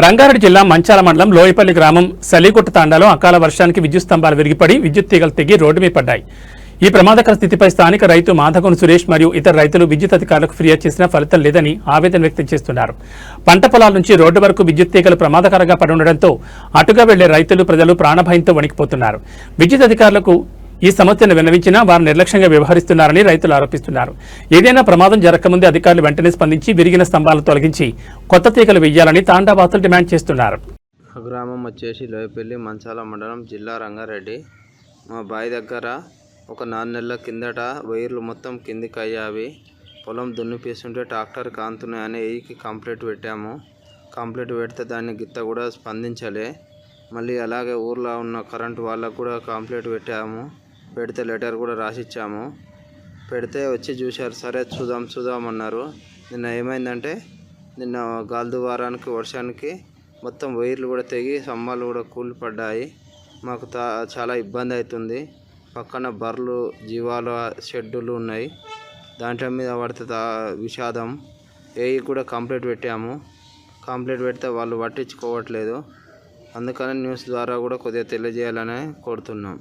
రంగారెడ్డి జిల్లా మంచాల మండలం లోయపల్లి గ్రామం సలీగుట్ట తాండాలో అకాల వర్షానికి విద్యుత్ స్తంభాలు విరిగిపడి విద్యుత్ తీగలు తెగి రోడ్డు మీద పడ్డాయి. ఈ ప్రమాదకర స్థితిపై స్థానిక రైతు మాధవన్ సురేష్ మరియు ఇతర రైతులు విద్యుత్ అధికారులకు ఫిర్యాదు చేసినా ఫలితం లేదని ఆవేదన వ్యక్తం చేస్తున్నారు. పంట పొలాల నుంచి రోడ్డు వరకు విద్యుత్ తీగలు ప్రమాదకరంగా పడి ఉండడంతో అటుగా వెళ్లే రైతులు ప్రజలు ప్రాణభయంతో వణికిపోతున్నారు. విద్యుత్ అధికారులకు ఈ సమస్యను విన్నవించినా వారు నిర్లక్ష్యంగా వ్యవహరిస్తున్నారని రైతులు ఆరోపిస్తున్నారు. ఏదైనా ప్రమాదం జరగకముందే అధికారులు వెంటనే స్పందించి విరిగిన స్తంభాలను తొలగించి కొత్త తీగలు వేయాలని తాండావాసులు డిమాండ్ చేస్తున్నారు. గ్రామం వచ్చేసి లోయపల్లి మంచాల మండలం జిల్లా రంగారెడ్డి. మా బావి దగ్గర ఒక 4 నెలల కిందట వైర్లు మొత్తం కిందికి అయ్యావి. పొలం దున్నిపిస్తుంటే ట్రాక్టర్ కాంతున్నాయని ఏఈకి కంప్లైంట్ పెట్టాము. కంప్లైంట్ పెడితే దాన్ని గిత్త కూడా స్పందించలే. మళ్ళీ అలాగే ఊర్లో ఉన్న కరెంటు వాళ్ళకు కూడా కంప్లైంట్ పెడితే లెటర్ కూడా రాసిచ్చాము. పెడితే వచ్చి చూశారు, సరే చూద్దాం అన్నారు. నిన్న ఏమైందంటే నిన్న గాలి వారానికి వర్షానికి మొత్తం వైర్లు కూడా తెగి స్తంభాలు కూడా కూలిపడ్డాయి. మాకు చాలా ఇబ్బంది అవుతుంది. పక్కన బర్రెలు జీవాల షెడ్డులు ఉన్నాయి. దాంట్లో మీద పడితే విషాదం. ఏఈ కూడా కంప్లైంట్ పెట్టాము. కంప్లైంట్ పెడితే వాళ్ళు పట్టించుకోవట్లేదు. అందుకని న్యూస్ ద్వారా కూడా కొద్దిగా తెలియజేయాలని కోరుతున్నాం.